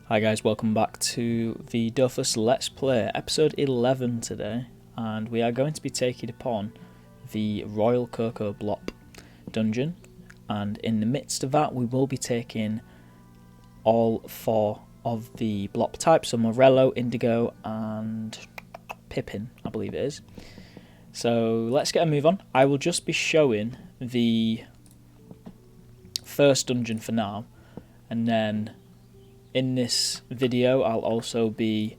Hi guys, welcome back to the Dofus Let's Play, episode 11 today, and we are going to be taking upon the Royal Cocoa Blop dungeon, and in the midst of that we will be taking all four of the Blop types, so Morello, Indigo and Pippin, I believe it is. So let's get a move on. I will just be showing the first dungeon for now, and then in this video I'll also be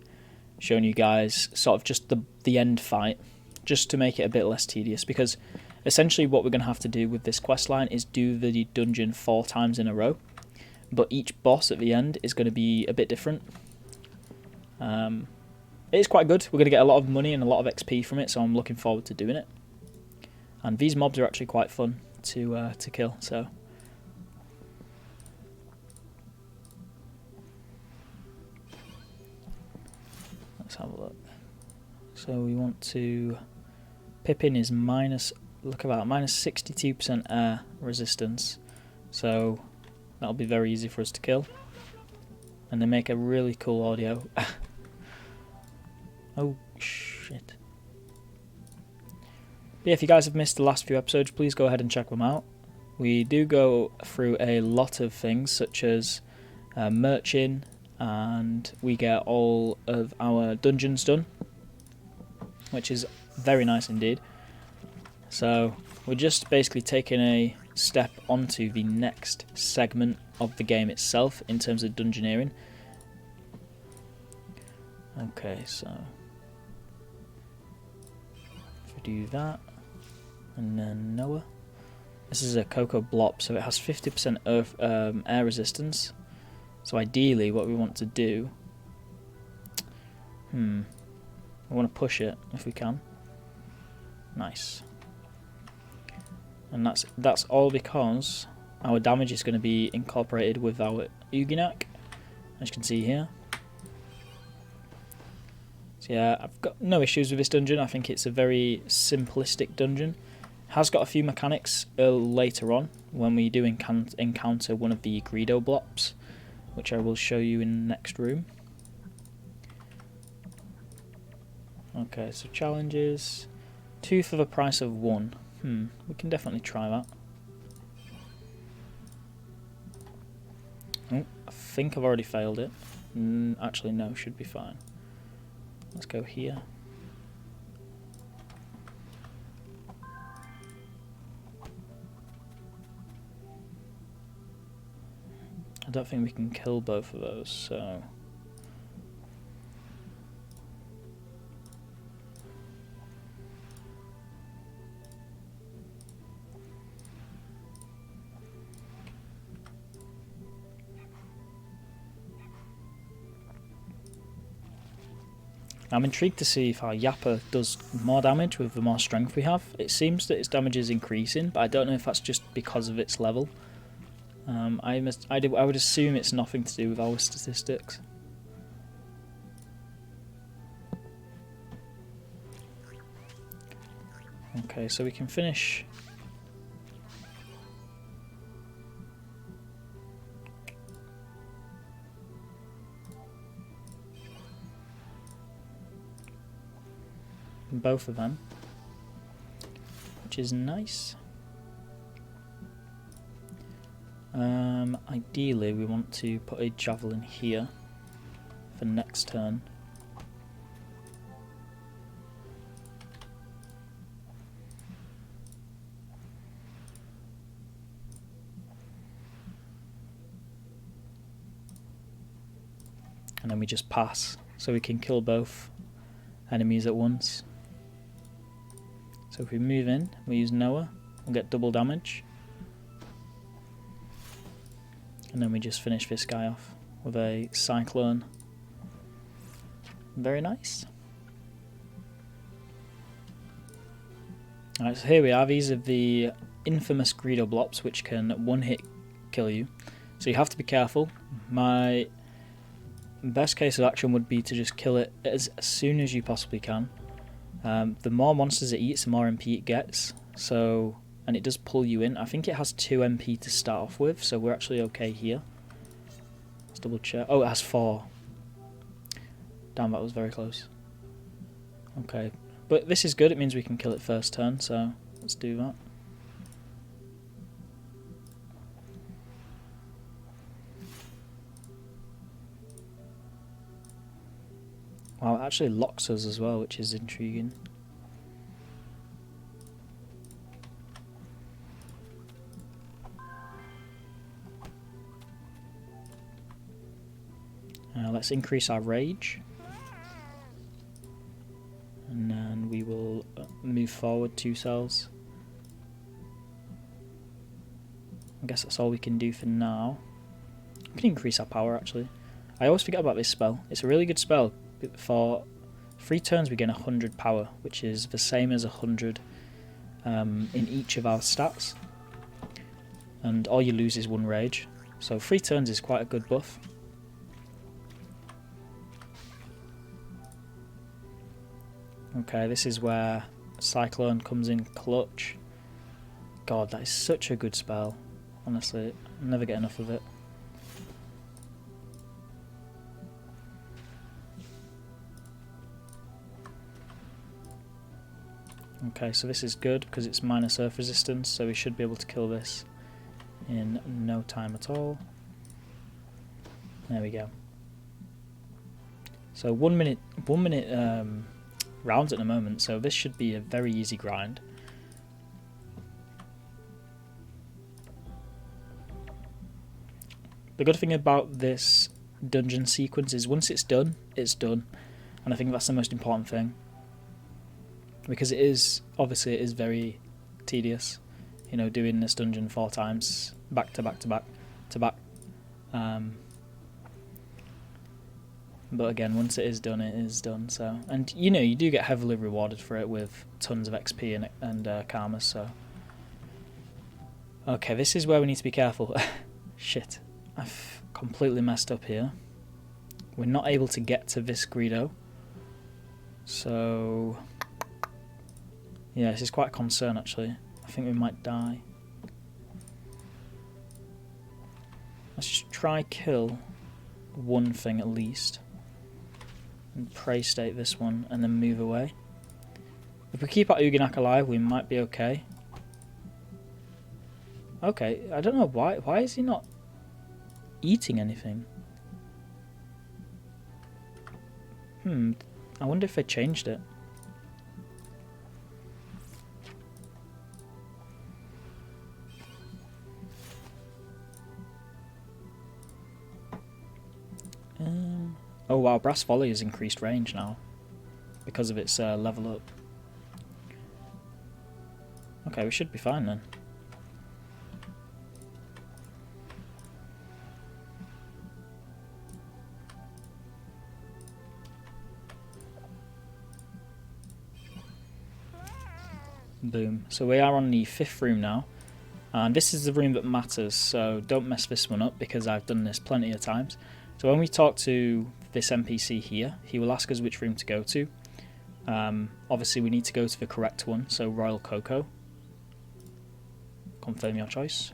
showing you guys sort of just the end fight, just to make it a bit less tedious, because essentially what we're going to have to do with this questline is do the dungeon 4 times in a row, but each boss at the end is going to be a bit different. It is quite good. We're going to get a lot of money and a lot of XP from it, so I'm looking forward to doing it. And these mobs are actually quite fun to kill, so let's have a look. So we want to... Pippin is look about minus 62% air resistance, so that'll be very easy for us to kill. And they make a really cool audio. Oh shit. But yeah, if you guys have missed the last few episodes, please go ahead and check them out. We do go through a lot of things, such as merching, and we get all of our dungeons done, which is very nice indeed. So we're just basically taking a step onto the next segment of the game itself in terms of dungeoneering. Okay, so if we do that, and then Noah. This is a Cocoa Blop, so it has 50% earth, air resistance. So ideally what we want to do, I want to push it if we can. Nice. And that's all because our damage is going to be incorporated with our Uginak, as you can see here. So yeah, I've got no issues with this dungeon. I think it's a very simplistic dungeon. It has got a few mechanics later on when we do encounter one of the Greedo Blops, which I will show you in the next room. Okay, so challenges. 2 for the price of 1. We can definitely try that. Oh, I think I've already failed it. Actually, no, should be fine. Let's go here. I don't think we can kill both of those, so... I'm intrigued to see if our Yappa does more damage with the more strength we have. It seems that its damage is increasing, but I don't know if that's just because of its level. I would assume it's nothing to do with our statistics. Okay, so we can finish. Both of them, which is nice. Ideally we want to put a javelin here for next turn. And then we just pass, so we can kill both enemies at once. So if we move in, we use Noah, we'll get double damage. And then we just finish this guy off with a Cyclone. Very nice. Alright, so here we are. These are the infamous Greedo Blops, which can one-hit kill you. So you have to be careful. My best case of action would be to just kill it as soon as you possibly can. The more monsters it eats, the more MP it gets. So, and it does pull you in. I think it has 2 MP to start off with, so we're actually okay here. Let's double check. Oh, it has 4. Damn, that was very close. Okay, but this is good. It means we can kill it first turn, so let's do that. Wow, it actually locks us as well, which is intriguing. Let's increase our rage. And then we will move forward 2 cells. I guess that's all we can do for now. We can increase our power actually. I always forget about this spell. It's a really good spell. For 3 turns we gain 100 power, which is the same as 100 in each of our stats. And all you lose is 1 rage. So 3 turns is quite a good buff. Okay, this is where Cyclone comes in clutch. God, that is such a good spell. Honestly, I'll never get enough of it. Okay, so this is good because it's minus earth resistance, so we should be able to kill this in no time at all. There we go. So 1 minute rounds at the moment, so this should be a very easy grind. The good thing about this dungeon sequence is once it's done, and I think that's the most important thing, because it is very tedious, you know, doing this dungeon 4 times back to back to back to back. But again, once it is done, it is done. So, and you know, you do get heavily rewarded for it with tons of XP and karma. So, okay, this is where we need to be careful. Shit, I've completely messed up here. We're not able to get to this Greedo. So, yeah, this is quite a concern actually. I think we might die. Let's just try kill one thing at least. And prey state this one and then move away. If we keep our Uganak alive, we might be okay. Okay, I don't know why. Why is he not eating anything? I wonder if they changed it. Oh wow, Brass Volley has increased range now because of its level up. Okay, we should be fine then. Boom. So we are on the 5th room now. And this is the room that matters, so don't mess this one up because I've done this plenty of times. So when we talk to this NPC here, he will ask us which room to go to. Obviously we need to go to the correct one, so Royal Cocoa. Confirm your choice.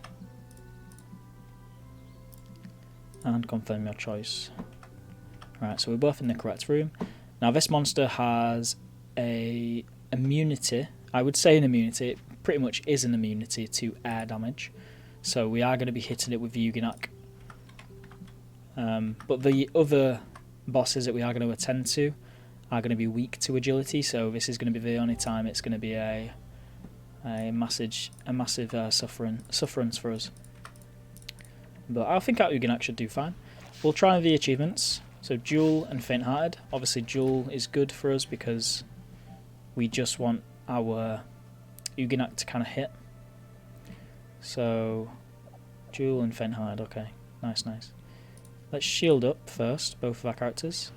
And confirm your choice. Right, so we're both in the correct room. Now this monster has a immunity. I would say an immunity. It pretty much is an immunity to air damage. So we are going to be hitting it with Uganak. But the other bosses that we are going to attend to are going to be weak to agility, so this is going to be the only time it's going to be a massive sufferance for us. But I think our Uganak should do fine. We'll try the achievements. So Duel and Faint-Hearted. Obviously Duel is good for us because we just want our Uganak to kind of hit. So Duel and Faint-Hearted, okay. Nice, nice. Let's shield up first, both of our characters.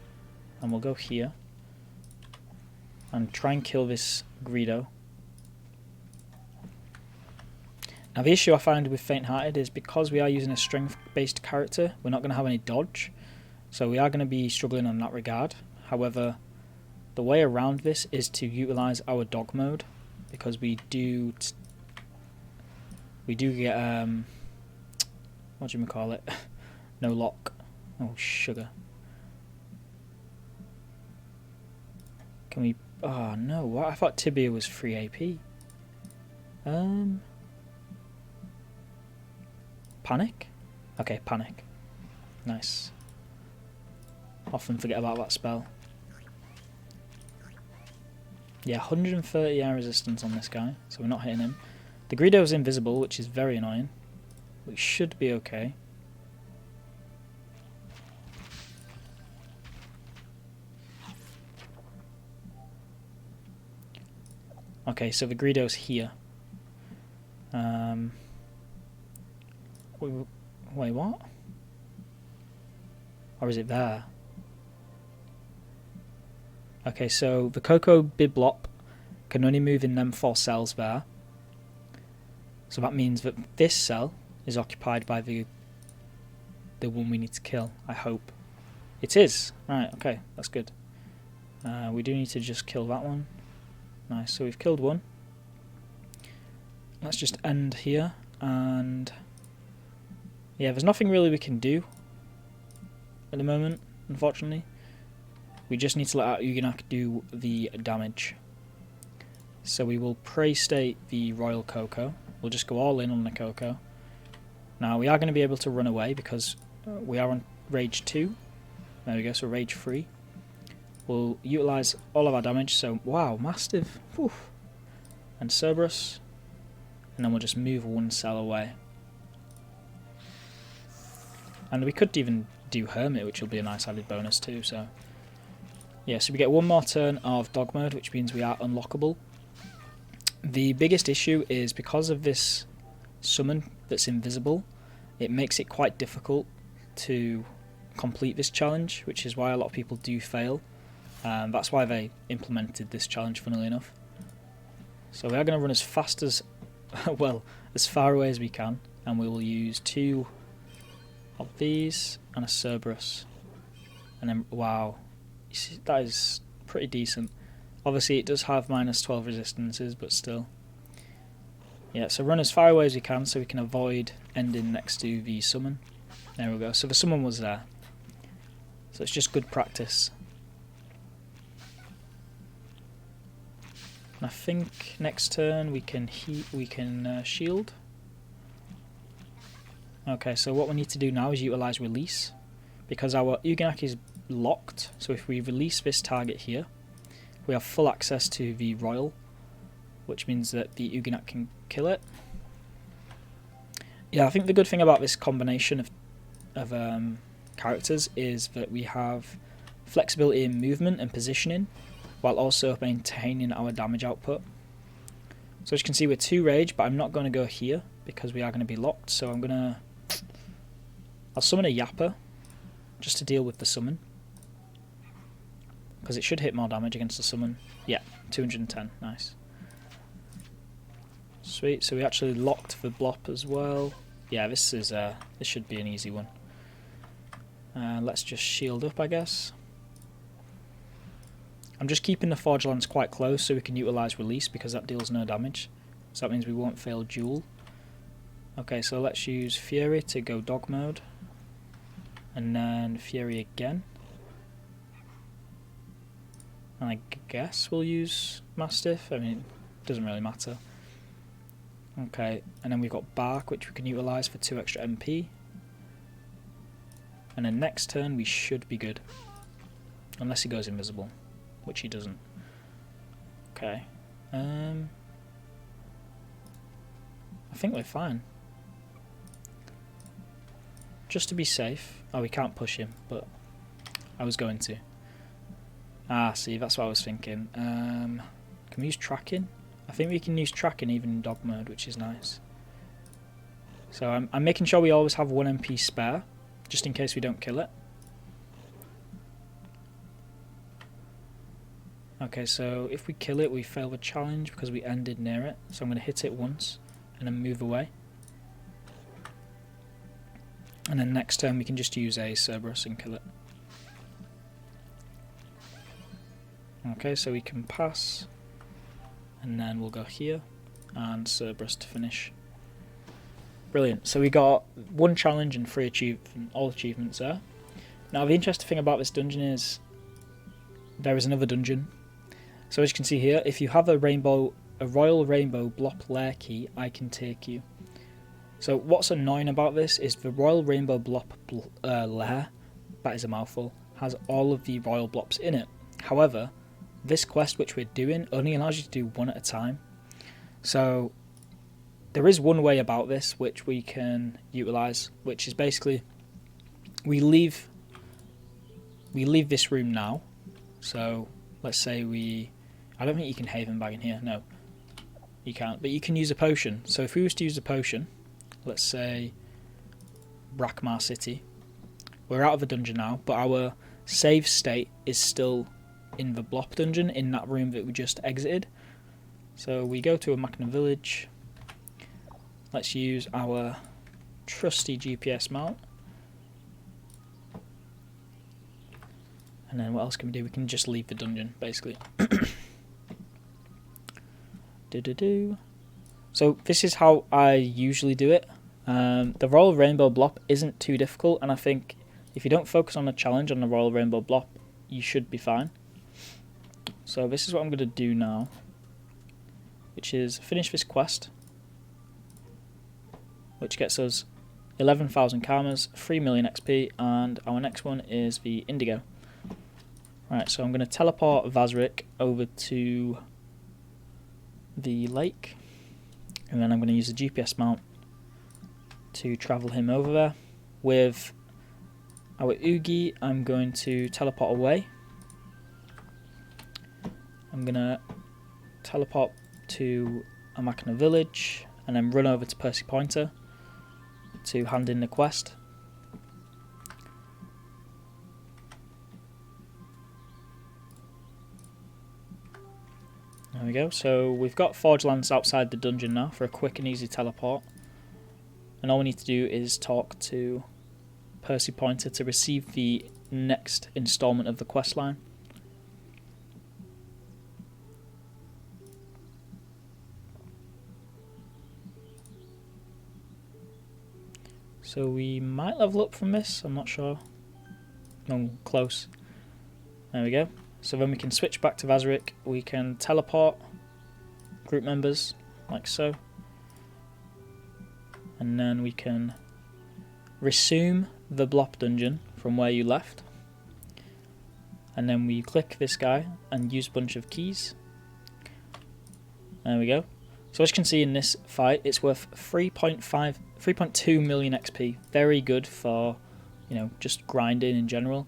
And we'll go here. And try and kill this Greedo. Now the issue I find with Faint-Hearted is because we are using a strength-based character, we're not going to have any dodge. So we are going to be struggling in that regard. However, the way around this is to utilise our dog mode. Because we do get, what do you call it? No lock. Oh, sugar. Can we... Oh, no. What? I thought Tibia was free AP. Panic? Okay, panic. Nice. Often forget about that spell. Yeah, 130 air resistance on this guy, so we're not hitting him. The Greedo's invisible, which is very annoying. We should be okay. Okay, so the Greedo's here. Wait, what? Or is it there? Okay, so the Cocoa Blop can only move in them 4 cells there. So that means that this cell is occupied by the one we need to kill, I hope. It is! Right, okay, that's good. We do need to just kill that one. Nice, so we've killed one. Let's just end here, and yeah, there's nothing really we can do at the moment, unfortunately. We just need to let our Uganak do the damage. So we will Prey-State the Royal Cocoa. We'll just go all in on the Cocoa. Now we are going to be able to run away because we are on Rage 2. There we go, so Rage 3. We'll utilise all of our damage, so wow, Mastiff, whew. And Cerberus, and then we'll just move 1 cell away. And we could even do Hermit, which will be a nice added bonus too, so... Yeah, so we get 1 more turn of Dog Mode, which means we are unlockable. The biggest issue is because of this summon that's invisible, it makes it quite difficult to complete this challenge, which is why a lot of people do fail. That's why they implemented this challenge, funnily enough. So we are going to run as fast as, well, as far away as we can, and we will use 2 of these and a Cerberus. And then, wow, you see, that is pretty decent. Obviously it does have minus 12 resistances, but still. Yeah, so run as far away as we can so we can avoid ending next to the summon. There we go, so the summon was there. So it's just good practice. And I think next turn we can shield. Okay, so what we need to do now is utilise release, because our Uganak is locked. So if we release this target here, we have full access to the Royal, which means that the Uganak can kill it. Yeah, I think the good thing about this combination of characters is that we have flexibility in movement and positioning, while also maintaining our damage output. So as you can see, we're 2 rage, but I'm not going to go here because we are going to be locked. So I'll summon a Yapper just to deal with the summon, because it should hit more damage against the summon. Yeah, 210, nice. Sweet, so we actually locked the Blop as well. Yeah, this should be an easy one. Let's just shield up, I guess. I'm just keeping the Forge Lance quite close so we can utilise release, because that deals no damage. So that means we won't fail duel. Okay, so let's use Fury to go Dog Mode. And then Fury again. And I guess we'll use Mastiff. I mean, it doesn't really matter. Okay, and then we've got Bark, which we can utilise for 2 extra MP. And then next turn we should be good. Unless he goes invisible, which he doesn't. Okay. I think we're fine. Just to be safe. Oh, we can't push him, but I was going to. Ah, see, that's what I was thinking. Can we use tracking? I think we can use tracking even in Dog Mode, which is nice. So I'm making sure we always have 1 MP spare, just in case we don't kill it. Okay, so if we kill it, we fail the challenge because we ended near it. So I'm going to hit it once and then move away. And then next turn we can just use a Cerberus and kill it. Okay, so we can pass. And then we'll go here and Cerberus to finish. Brilliant. So we got 1 challenge and 3 all achievements there. Now the interesting thing about this dungeon is there is another dungeon. So as you can see here, if you have a royal rainbow Blop lair key, I can take you. So what's annoying about this is the royal rainbow Blop lair, that is a mouthful, has all of the royal Blops in it. However, this quest which we're doing only allows you to do one at a time. So there is one way about this which we can utilise, which is basically we leave this room now. So let's say I don't think you can haven bag in here, no you can't, but you can use a potion. So if we was to use a potion, let's say Brakmar City, we're out of the dungeon now, but our save state is still in the Blop dungeon, in that room that we just exited. So we go to a Machna village, let's use our trusty GPS mount, and then what else can we do? We can just leave the dungeon basically. So this is how I usually do it. The Royal Rainbow Blop isn't too difficult, and I think if you don't focus on the challenge on the Royal Rainbow Blop, you should be fine. So this is what I'm going to do now, which is finish this quest, which gets us 11,000 karmas, 3 million XP, and our next one is the Indigo. Right, so I'm going to teleport Vazrik over to the lake, and then I'm going to use the GPS mount to travel him over there. With our Oogie, I'm going to teleport away. I'm going to teleport to a Machna village and then run over to Percy Pointer to hand in the quest. There we go. So we've got Forge Lands outside the dungeon now for a quick and easy teleport. And all we need to do is talk to Percy Pointer to receive the next installment of the quest line. So we might level up from this, I'm not sure. No, close. There we go. So then we can switch back to Vazrik, we can teleport group members, like so. And then we can resume the Blop dungeon from where you left. And then we click this guy and use a bunch of keys. There we go. So as you can see in this fight, it's worth 3.2 million XP. Very good for, you know, just grinding in general.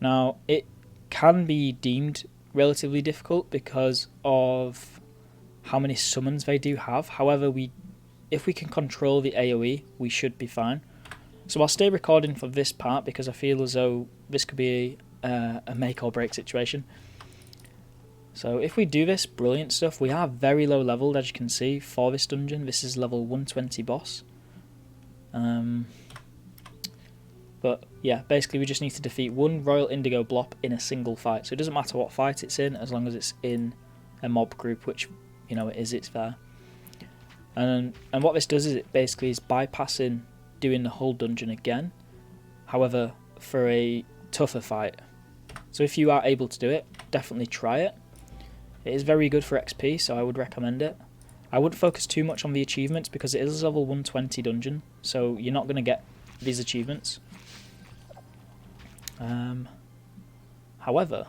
Now, it can be deemed relatively difficult because of how many summons they do have. However, if we can control the AoE, we should be fine. So I'll stay recording for this part because I feel as though this could be a make or break situation. So if we do this, brilliant stuff. We are very low leveled, as you can see, for this dungeon. This is level 120 boss. But yeah, basically we just need to defeat one Royal Indigo Blop in a single fight. So it doesn't matter what fight it's in, as long as it's in a mob group, which, you know, it's there. And what this does is it basically is bypassing doing the whole dungeon again. However, for a tougher fight. So if you are able to do it, definitely try it. It is very good for XP, so I would recommend it. I wouldn't focus too much on the achievements because it is a level 120 dungeon, so you're not going to get these achievements. However,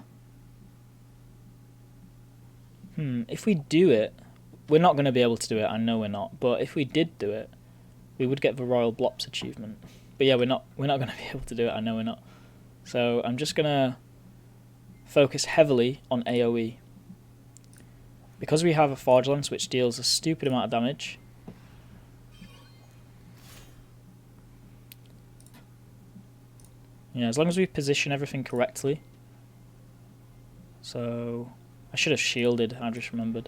if we do it, we're not going to be able to do it, I know we're not, but if we did do it, we would get the Royal Blops achievement. But yeah, we're not going to be able to do it, I know we're not. So I'm just going to focus heavily on AoE. Because we have a Forge Lance which deals a stupid amount of damage, yeah, as long as we position everything correctly. So I should have shielded, I just remembered.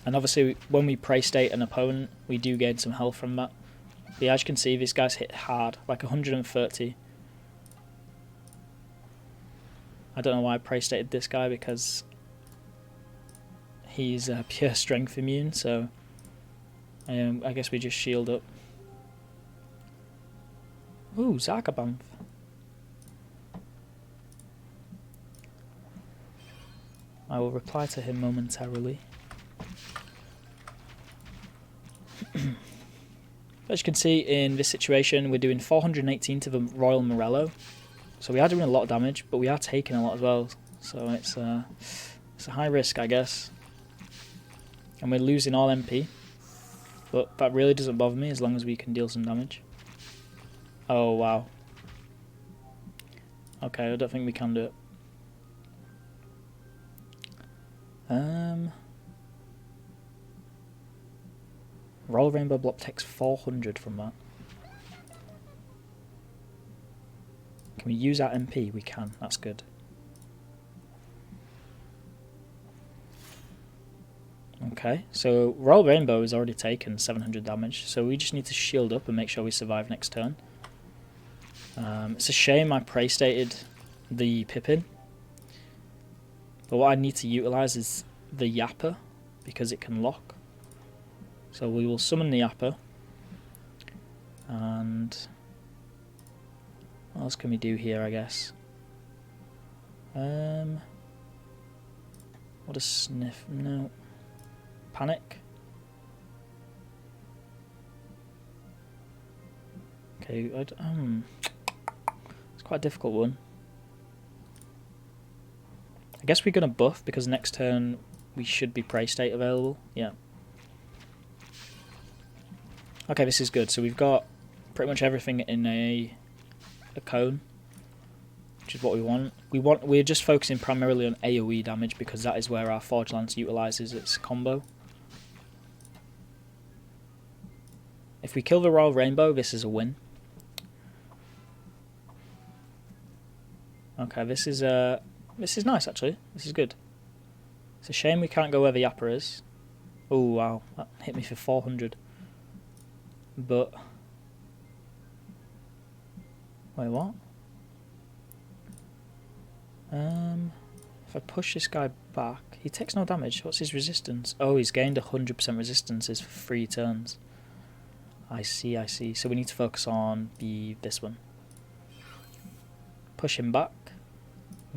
And obviously when we prey state an opponent, we do gain some health from that. But yeah, as you can see, these guys hit hard, like 130. I don't know why I prey stated this guy, because he's pure strength immune, so I guess we just shield up. Ooh, Zagabanth. I will reply to him momentarily. As you can see in this situation, we're doing 418 to the Royal Morello. So we are doing a lot of damage, but we are taking a lot as well. So it's a high risk, I guess. And we're losing all MP. But that really doesn't bother me as long as we can deal some damage. Oh, wow. Okay, I don't think we can do it. Royal Rainbow Blop takes 400 from that. Can we use our MP? We can, that's good. Okay, so Royal Rainbow has already taken 700 damage, so we just need to shield up and make sure we survive next turn. It's a shame I prey-stated the Pippin, but what I need to utilise is the Yapper, because it can lock. So we will summon the Yapper, and what else can we do here, I guess? What a sniff, no. Panic. Okay, it's quite a difficult one. I guess we're going to buff because next turn we should be prey state available. Yeah. Okay, this is good. So we've got pretty much everything in a cone, which is what we want. We're just focusing primarily on AoE damage because that is where our Forge Lance utilises its combo. If we kill the Royal Rainbow, this is a win. Okay, this is nice actually. This is good. It's a shame we can't go where the Yapper is. Oh wow, that hit me for 400. But wait, what? If I push this guy back, he takes no damage. What's his resistance? Oh, he's gained 100% resistances for 3 turns. I see, I see. So we need to focus on this one. Push him back,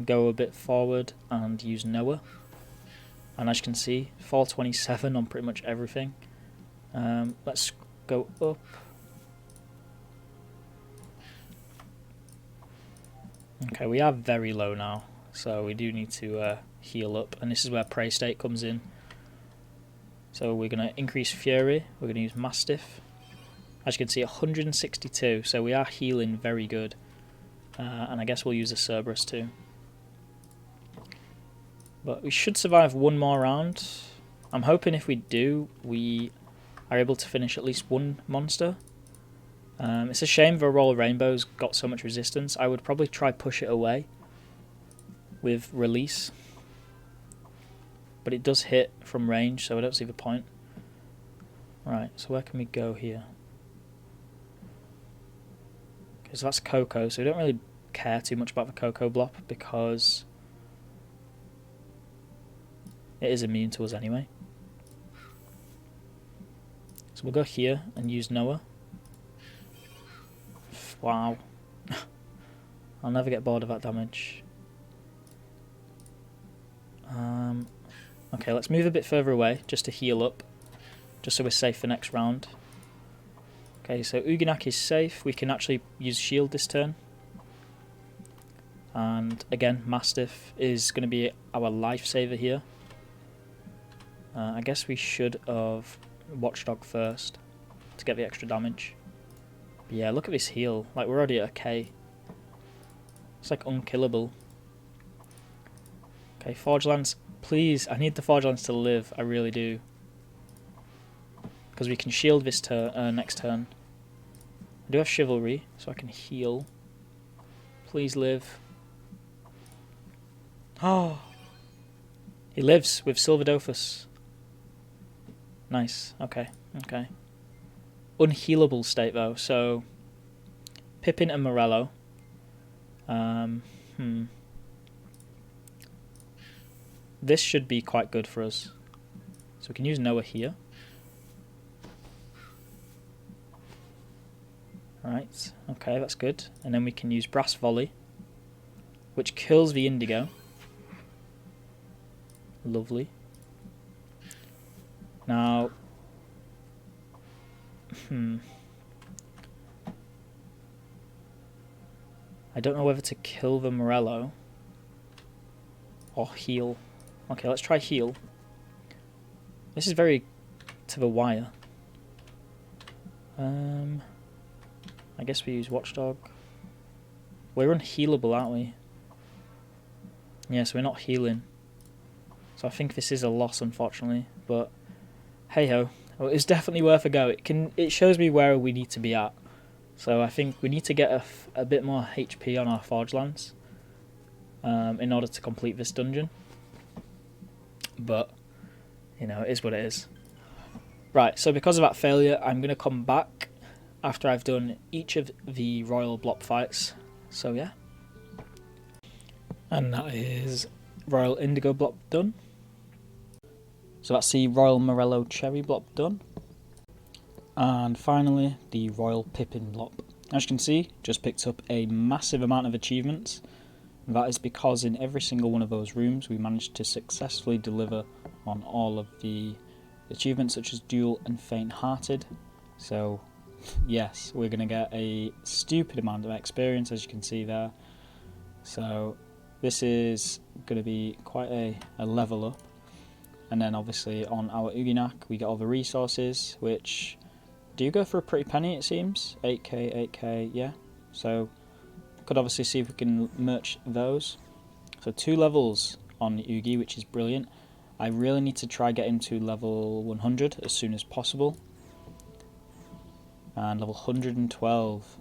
go a bit forward, and use Noah. And as you can see, 427 on pretty much everything. Let's go up. Okay, we are very low now, so we do need to heal up, and this is where Prey State comes in. So we're going to increase Fury, we're going to use Mastiff. As you can see, 162, so we are healing very good. And I guess we'll use a Cerberus too. But we should survive one more round. I'm hoping if we do, we are able to finish at least one monster. It's a shame the Royal Rainbow's got so much resistance. I would probably try push it away with release. But it does hit from range, so I don't see the point. Right, so where can we go here? Okay, so that's Coco, so we don't really care too much about the Coco Blop because it is immune to us anyway. So we'll go here and use Noah. Wow. I'll never get bored of that damage. Okay, let's move a bit further away just to heal up, just so we're safe for next round. Okay, so Uginak is safe. We can actually use shield this turn. And again, Mastiff is going to be our lifesaver here. I guess we should have Watchdog first to get the extra damage. But yeah, look at this heal. Like, we're already at a K. It's like unkillable. Okay, Forge Lance. Please, I need the Forge Lance to live. I really do. Because we can shield this next turn. I do have Chivalry, so I can heal. Please live. Oh! He lives with Silver Dofus. Nice. Okay. Okay. Unhealable state though, so Pippin and Morello. This should be quite good for us. So we can use Noah here. Right, okay, that's good. And then we can use Brass Volley, which kills the Indigo. Lovely. Now, I don't know whether to kill the Morello or heal. Okay, let's try heal. This is very to the wire. I guess we use Watchdog. We're unhealable, aren't we? Yeah, so we're not healing. So I think this is a loss, unfortunately. But hey ho, well, it's definitely worth a go. It shows me where we need to be at. So I think we need to get a bit more HP on our Forge Lance in order to complete this dungeon. But you know, it is what it is. Right, so because of that failure, I'm going to come back after I've done each of the Royal Blop fights. So yeah. And that is Royal Indigo Blop done. So that's the Royal Morello Cherry Blop done. And finally, the Royal Pippin Blop. As you can see, just picked up a massive amount of achievements. And that is because in every single one of those rooms, we managed to successfully deliver on all of the achievements such as Duel and Faint-Hearted. So yes, we're going to get a stupid amount of experience, as you can see there. So this is going to be quite a level up. And then obviously on our Uginak we get all the resources, which do go for a pretty penny, it seems. 8k, 8k, yeah. So could obviously see if we can merch those. So 2 levels on Ugi, which is brilliant. I really need to try getting to level 100 as soon as possible. And level 112.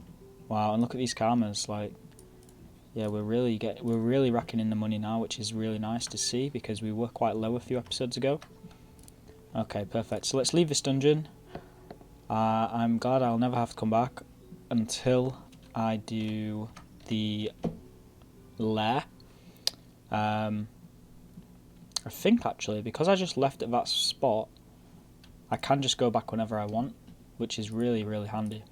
Wow, and look at these karmas, like, yeah, we're really racking in the money now, which is really nice to see because we were quite low a few episodes ago. Okay, perfect. So let's leave this dungeon. I'm glad I'll never have to come back until I do the lair. I think actually, because I just left at that spot, I can just go back whenever I want, which is really, really handy.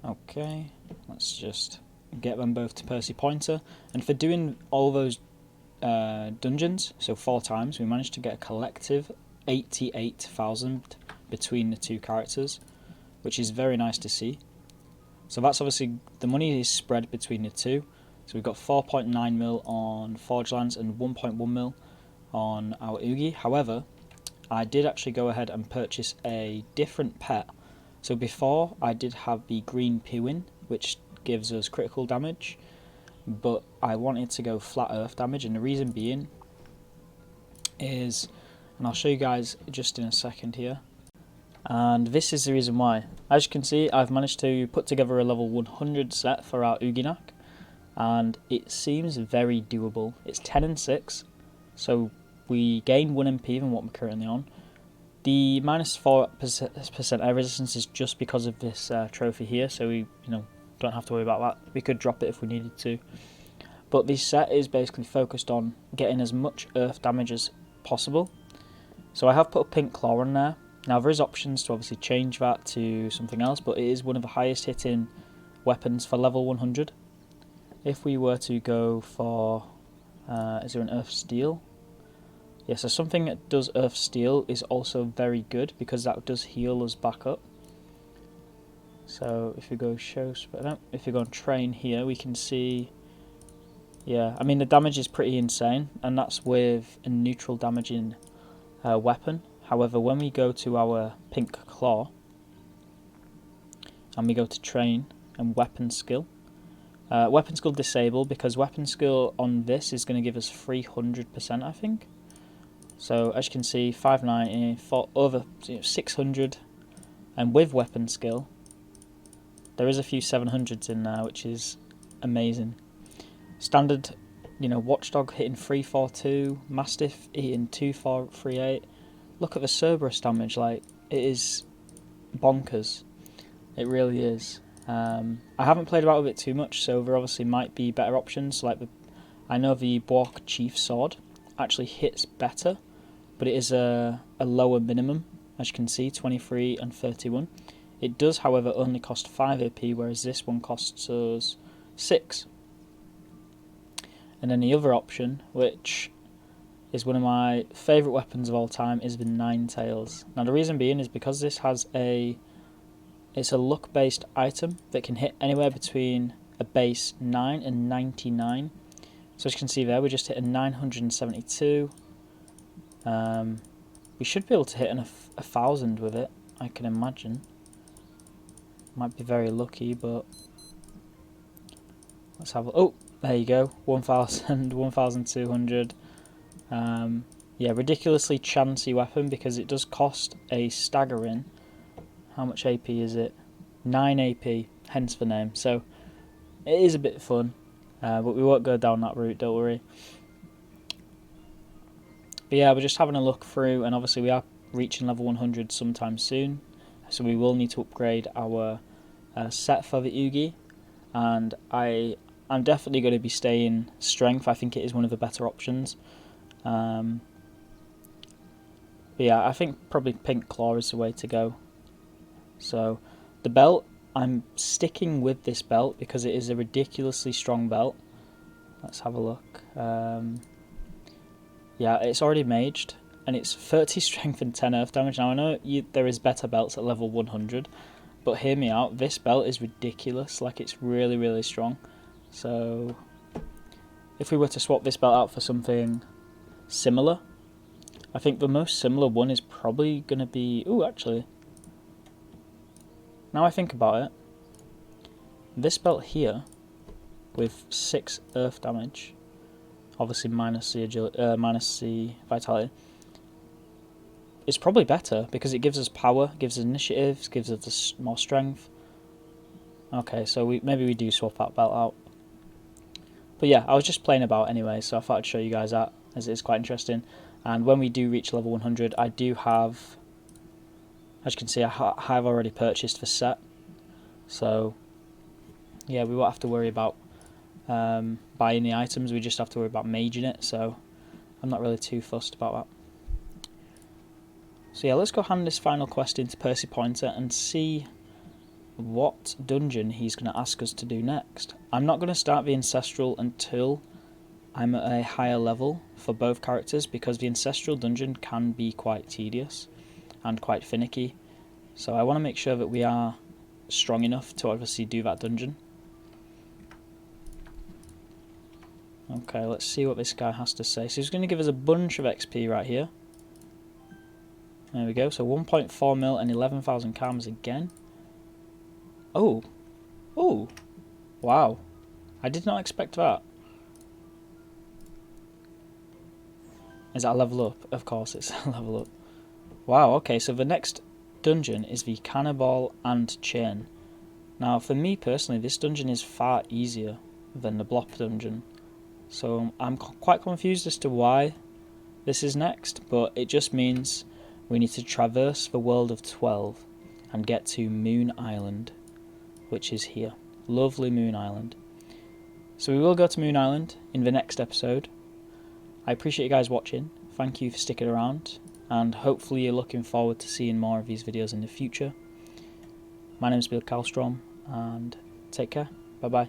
Okay, let's just get them both to Percy Pointer. And for doing all those dungeons, so 4 times, we managed to get a collective 88,000 between the 2 characters, which is very nice to see. So that's obviously, the money is spread between the 2. So we've got 4.9 mil on Forge Lands and 1.1 mil on our Ugi. However, I did actually go ahead and purchase a different pet. So before, I did have the green Pewin, which gives us critical damage, but I wanted to go flat earth damage, and the reason being is, and I'll show you guys just in a second here, and this is the reason why. As you can see, I've managed to put together a level 100 set for our Uginak, and it seems very doable. It's 10 and 6, so we gain 1 MP than what we're currently on. The minus 4% air resistance is just because of this trophy here, so we don't have to worry about that. We could drop it if we needed to. But this set is basically focused on getting as much earth damage as possible. So I have put a pink claw on there. Now there is options to obviously change that to something else, but it is one of the highest hitting weapons for level 100. If we were to go for, is there an Earth Steel? Yeah, so something that does Earth Steel is also very good because that does heal us back up. So if we go if we go on train here, we can see, yeah, I mean the damage is pretty insane, and that's with a neutral damaging weapon. However, when we go to our pink claw and we go to train and weapon skill, weapon skill disable, because weapon skill on this is going to give us 300%, I think. So as you can see, 590 for over 600, and with weapon skill there is a few 700s in there, which is amazing. Standard, Watchdog hitting 342, Mastiff hitting 2438. Look at the Cerberus damage, like, it is bonkers. It really is. I haven't played about with it too much, so there obviously might be better options. Like I know the Bork Chief Sword actually hits better, but it is a lower minimum, as you can see, 23 and 31. It does, however, only cost 5 AP, whereas this one costs us 6. And then the other option, which is one of my favourite weapons of all time, is the Ninetales. Now the reason being is because this has it's a luck-based item that can hit anywhere between a base 9 and 99. So as you can see there, we just hit a 972. We should be able to hit a 1,000 with it, I can imagine. Might be very lucky, but let's have a... Oh, there you go, 1,000, 1,200. Yeah, ridiculously chancy weapon because it does cost a staggering... How much AP is it? 9 AP, hence the name. So it is a bit fun, but we won't go down that route, don't worry. But yeah, we're just having a look through, and obviously we are reaching level 100 sometime soon. So we will need to upgrade our set for the Oogie, and I'm definitely going to be staying strength. I think it is one of the better options. But yeah, I think probably Pink Claw is the way to go. So the belt, I'm sticking with this belt because it is a ridiculously strong belt. Let's have a look. Yeah, it's already maged, and it's 30 strength and 10 earth damage. Now I know there is better belts at level 100, but hear me out, this belt is ridiculous. Like, it's really, really strong. So if we were to swap this belt out for something similar, I think the most similar one is probably going to be... Ooh, actually, now I think about it, this belt here with 6 earth damage, obviously minus the vitality, is probably better because it gives us power, gives us initiative, gives us more strength. Okay, so maybe we do swap that belt out. But yeah, I was just playing about anyway, so I thought I'd show you guys that, as it is quite interesting. And when we do reach level 100, I do have, as you can see, I have already purchased the set. So yeah, we won't have to worry about buying the items, we just have to worry about maging it, so I'm not really too fussed about that. So yeah, let's go hand this final quest in to Percy Pointer and see what dungeon he's going to ask us to do next. I'm not going to start the Ancestral until I'm at a higher level for both characters, because the Ancestral dungeon can be quite tedious and quite finicky. So I want to make sure that we are strong enough to obviously do that dungeon. Okay, let's see what this guy has to say. So he's going to give us a bunch of XP right here. There we go, so 1.4 mil and 11,000 karmas again. Oh, oh, wow, I did not expect that. Is that a level up? Of course it's a level up. Wow, okay, so the next dungeon is the Cannibal and Chain. Now for me personally, this dungeon is far easier than the Blop dungeon. So I'm quite confused as to why this is next, but it just means we need to traverse the world of 12 and get to Moon Island, which is here. Lovely Moon Island. So we will go to Moon Island in the next episode. I appreciate you guys watching. Thank you for sticking around, and hopefully you're looking forward to seeing more of these videos in the future. My name is Bill Kalstrom, and take care. Bye bye.